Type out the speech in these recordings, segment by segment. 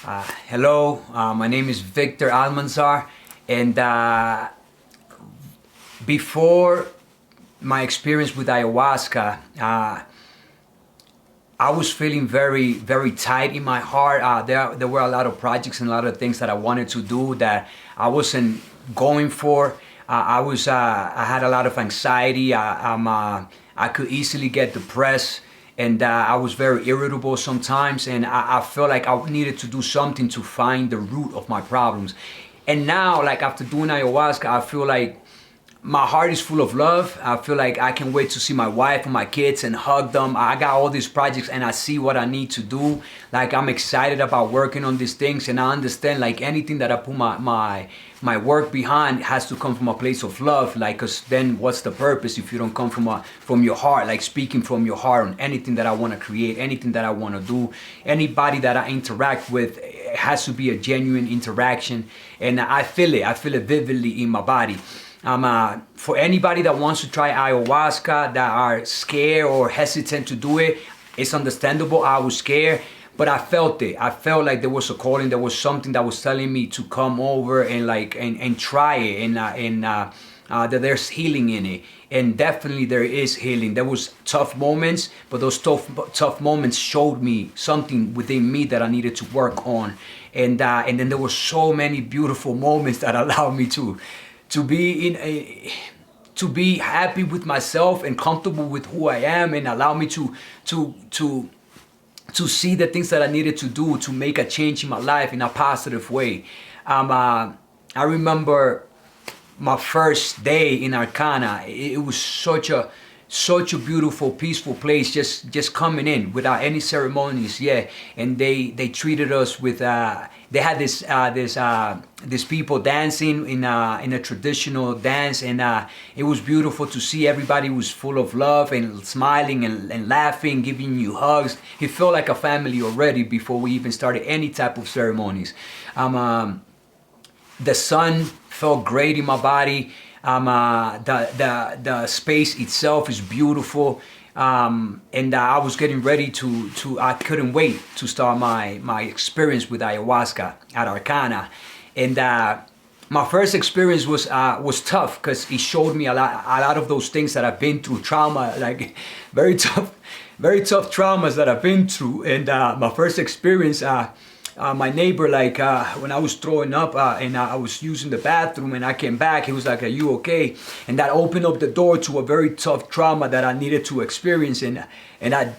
Hello, my name is Victor Almanzar, and before my experience with ayahuasca, I was feeling very, very tight in my heart. There were a lot of projects and a lot of things that I wanted to do that I wasn't going for. I had a lot of anxiety. I could easily get depressed, and I was very irritable sometimes, and I felt like I needed to do something to find the root of my problems. And now, like after doing ayahuasca, I feel like my heart is full of love. I feel like I can wait to see my wife and my kids and hug them. I got all these projects and I see what I need to do. Like I'm excited about working on these things, and I understand like anything that I put my work behind has to come from a place of love. Like, cause then what's the purpose if you don't come from your heart? Like speaking from your heart on anything that I want to create, anything that I want to do, anybody that I interact with, it has to be a genuine interaction, and I feel it vividly in my body. For anybody that wants to try ayahuasca, that are scared or hesitant to do it, it's understandable. I was scared, but I felt it. I felt like there was a calling. There was something that was telling me to come over and and try it, and that there's healing in it. And definitely there is healing. There was tough moments, but those tough moments showed me something within me that I needed to work on. And then there were so many beautiful moments that allowed me to be happy with myself and comfortable with who I am, and allow me to see the things that I needed to do to make a change in my life in a positive way. I remember my first day in Arkana. It was such a beautiful, peaceful place, just coming in without any ceremonies. Yeah, and they treated us with they had this people dancing in a traditional dance, and it was beautiful to see. Everybody was full of love and smiling and laughing, giving you hugs. It felt like a family already before we even started any type of ceremonies. The sun felt great in my body. The space itself is beautiful, and I was getting ready to I couldn't wait to start my experience with ayahuasca at Arkana. And my first experience was tough, because it showed me a lot of those things that I've been through, trauma, like very tough traumas that I've been through. And my first experience, my neighbor, when I was throwing up and I was using the bathroom and I came back, he was like, "Are you okay?" And that opened up the door to a very tough trauma that I needed to experience. And I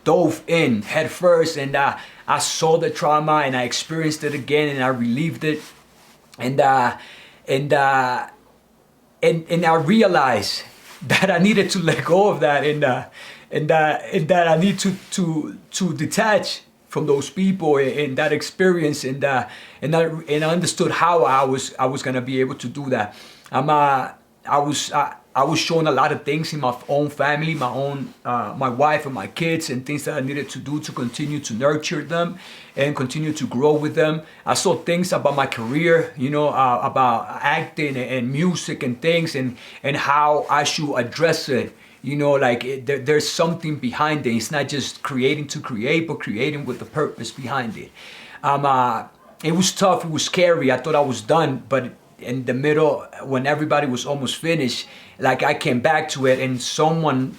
dove in head first, and I saw the trauma and I experienced it again, and I relieved it. And I realized that I needed to let go of that, and that I need to detach from those people and that experience, and I understood how I was gonna be able to do that. I was shown a lot of things in my own family, my wife and my kids, and things that I needed to do to continue to nurture them and continue to grow with them. I saw things about my career, about acting and music and things, and how I should address it. There's something behind it. It's not just creating to create, but creating with the purpose behind it. It was tough. It was scary. I thought I was done, but in the middle, when everybody was almost finished, I came back to it, and someone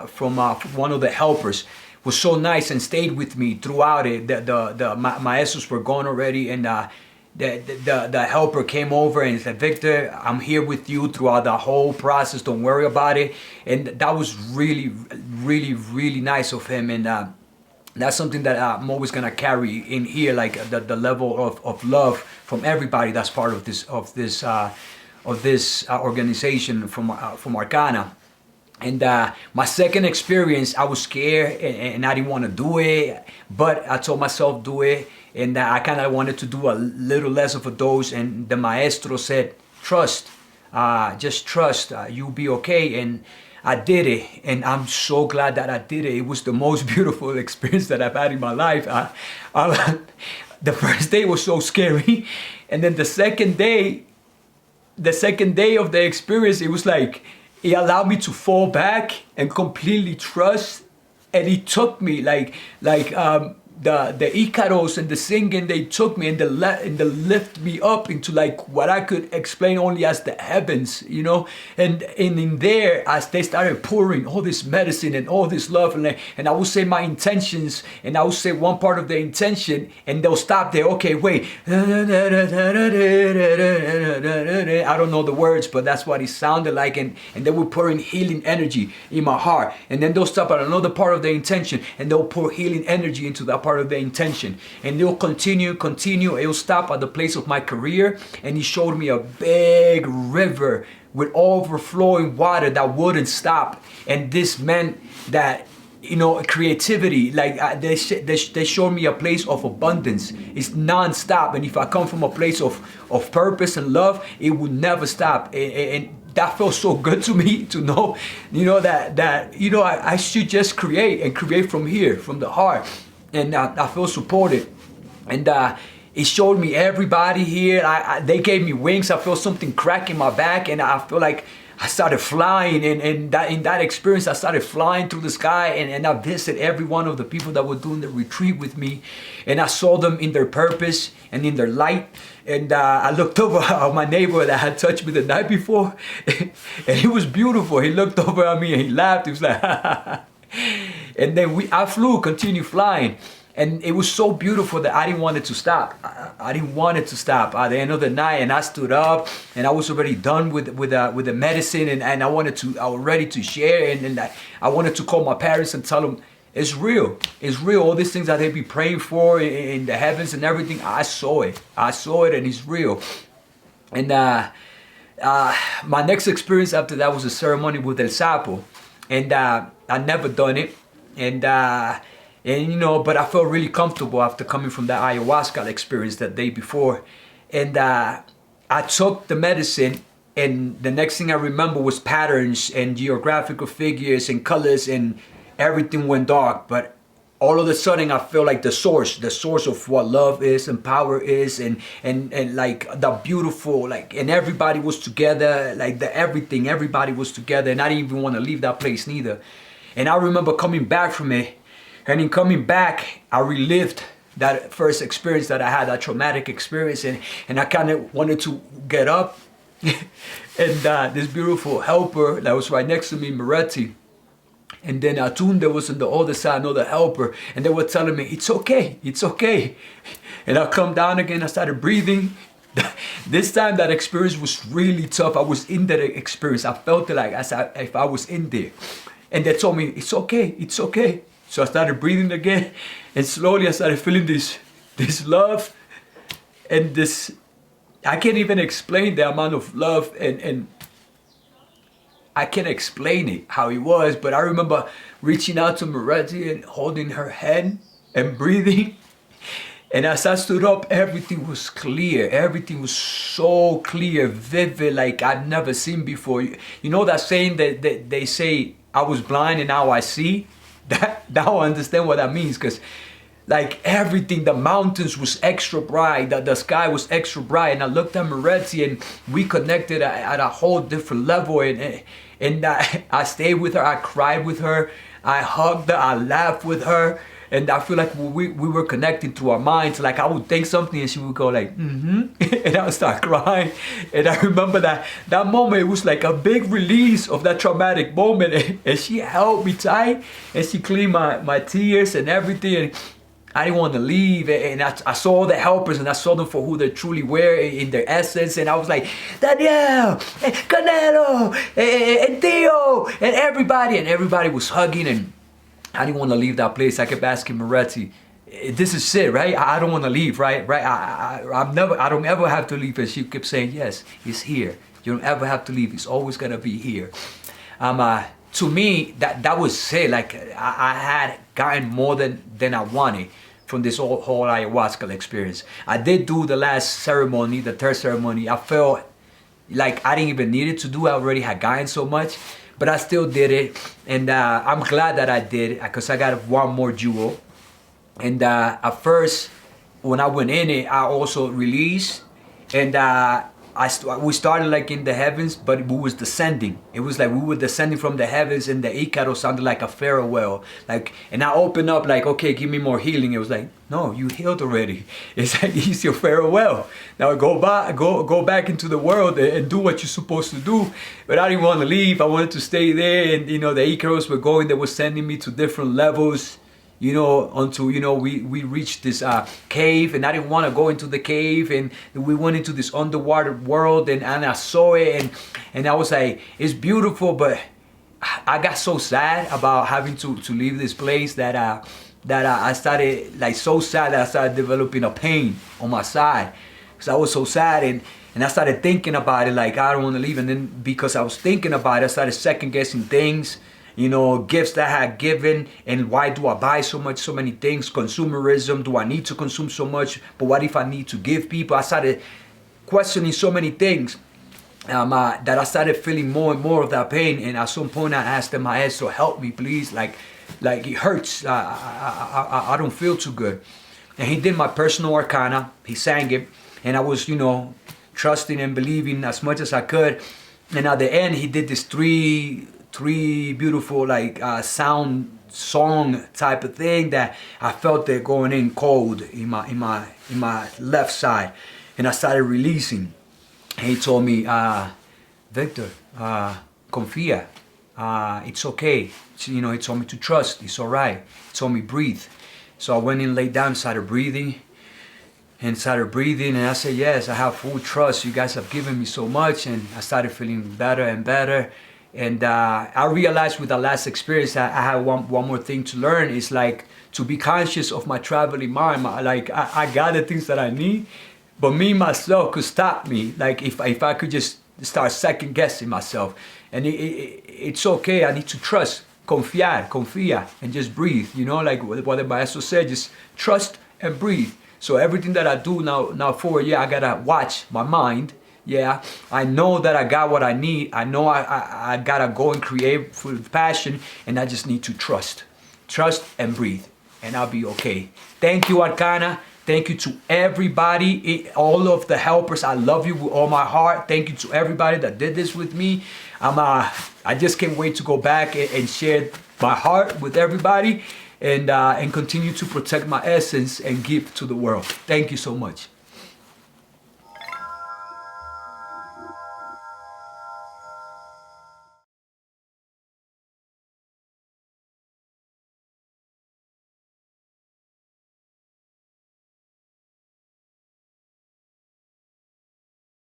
from one of the helpers was so nice and stayed with me throughout it. The maestros were gone already, and the helper came over and said, "Victor, I'm here with you throughout the whole process. Don't worry about it." And that was really, really, really nice of him. And that's something that I'm always gonna carry in here, like the level of love from everybody that's part of this organization from Arkana. And my second experience, I was scared and I didn't want to do it, but I told myself do it, and I kind of wanted to do a little less of a dose. And the maestro said, "Trust, just trust, you'll be okay." And I did it, and I'm so glad that I did it. It was the most beautiful experience that I've had in my life. The first day was so scary, and then the second day of the experience, it was like, it allowed me to fall back and completely trust. And it took me the Icaros and the singing, they took me and they lift me up into like what I could explain only as the heavens, you know. And in there, as they started pouring all this medicine and all this love, and I would say my intentions, and I would say one part of the intention, and they'll stop there. Okay, wait. I don't know the words, but that's what it sounded like. And they were pouring healing energy in my heart. And then they'll stop at another part of the intention, and they'll pour healing energy into that part of the intention. And they'll continue. It'll stop at the place of my career. And he showed me a big river with overflowing water that wouldn't stop. And this meant that, you know, creativity, like they showed me a place of abundance. It's non-stop. And if I come from a place of purpose and love, it will never stop. And that felt so good to me to know, you know, that you know, I should just create and create from here, from the heart. And I feel supported. And it showed me everybody here. They gave me wings. I felt something crack in my back, and I feel like I started flying, and in that experience, I started flying through the sky, and I visited every one of the people that were doing the retreat with me, and I saw them in their purpose and in their light. And I looked over at my neighbor that had touched me the night before, and he was beautiful. He looked over at me and he laughed. He was like, and then I continued flying. And it was so beautiful that I didn't want it to stop. I didn't want it to stop at the end of the night. And I stood up, and I was already done with the medicine, and I was ready to share. And I wanted to call my parents and tell them, it's real. It's real. All these things that they be praying for in the heavens and everything, I saw it, and it's real. And my next experience after that was a ceremony with El Sapo. And I never done it. And you know, but I felt really comfortable after coming from that ayahuasca experience that day before. And I took the medicine, and the next thing I remember was patterns and geographical figures and colors, and everything went dark. But all of a sudden I feel like the source of what love is and power is, and like the beautiful, like, and everybody was together, like everybody was together, and I didn't even want to leave that place neither. And I remember coming back from it. And in coming back, I relived that first experience that I had, that traumatic experience. And I kind of wanted to get up. And this beautiful helper that was right next to me, Moretti. And then Atunde was on the other side, another helper. And they were telling me, it's okay, it's okay. And I come down again, I started breathing. This time that experience was really tough. I was in that experience. I felt it like as if I was in there. And they told me, it's okay, it's okay. So I started breathing again, and slowly I started feeling this love, and this, I can't even explain the amount of love, and I can't explain it, how it was, but I remember reaching out to Moretti and holding her hand and breathing. And as I stood up, everything was clear. Everything was so clear, vivid, like I'd never seen before. You know that saying that they say, I was blind and now I see? Now I understand what that means, because like everything, the mountains was extra bright, the sky was extra bright, and I looked at Moretti and we connected at a whole different level, and I stayed with her, I cried with her, I hugged her, I laughed with her, and I feel like we were connecting through our minds. Like I would think something and she would go like, and I would start crying. And I remember that moment, it was like a big release of that traumatic moment. And she held me tight and she cleaned my tears and everything. And I didn't want to leave. And I saw all the helpers and I saw them for who they truly were in their essence. And I was like, Daniel, and Canelo, and Theo, and everybody was hugging, and I didn't want to leave that place. I kept asking Moretti, this is it, right? I don't want to leave, right? I don't ever have to leave. And she kept saying, yes, it's here. You don't ever have to leave. It's always going to be here. To me, that was it. Like I had gotten more than I wanted from this whole ayahuasca experience. I did do the last ceremony, the third ceremony. I felt like I didn't even need it to do. I already had gotten so much. But I still did it, and I'm glad that I did it, because I got one more jewel. And at first, when I went in it, I also released, and we started like in the heavens, but we was descending. It was like we were descending from the heavens, and the Icaro sounded like a farewell. Like, and I opened up like, okay, give me more healing. It was like, no, you healed already. It's like, it's your farewell. Now go back into the world and do what you're supposed to do. But I didn't want to leave. I wanted to stay there, and you know, the Icaros were going. They were sending me to different levels. You know, until, you know, we reached this cave, and I didn't want to go into the cave, and we went into this underwater world, and I saw it, and I was like, it's beautiful, but I got so sad about having to leave this place that I started, like, so sad that I started developing a pain on my side, because I was so sad, and I started thinking about it, like, I don't want to leave. And then because I was thinking about it, I started second guessing things. You know, gifts that I had given, and why do I buy so many things? Consumerism, do I need to consume so much? But what if I need to give people? I started questioning so many things that I started feeling more and more of that pain. And at some point I asked the maestro, help me please, like it hurts, I don't feel too good. And he did my personal arcana, he sang it, and I was, you know, trusting and believing as much as I could. And at the end he did this three beautiful, like, song type of thing that I felt it going in cold in my left side, and I started releasing. And he told me, Victor, confía, it's okay. You know, he told me to trust, it's all right. He told me breathe. So I went and laid down, started breathing, and I said, yes, I have full trust. You guys have given me so much, and I started feeling better and better. And I realized with the last experience, I had one more thing to learn. Is like to be conscious of my traveling mind. Like I got the things that I need, but me myself could stop me. Like if I could just start second guessing myself. And it's okay. I need to trust, confía, and just breathe. You know, like what the maestro said, just trust and breathe. So everything that I do now forward, yeah, I gotta watch my mind. Yeah, I know that I got what I need. I know I gotta go and create with passion, and I just need to trust and breathe, and I'll be okay. Thank you, Arkana. Thank you to everybody, all of the helpers. I love you with all my heart. Thank you to everybody that did this with me. I just can't wait to go back and share my heart with everybody, and continue to protect my essence and give to the world. Thank you so much.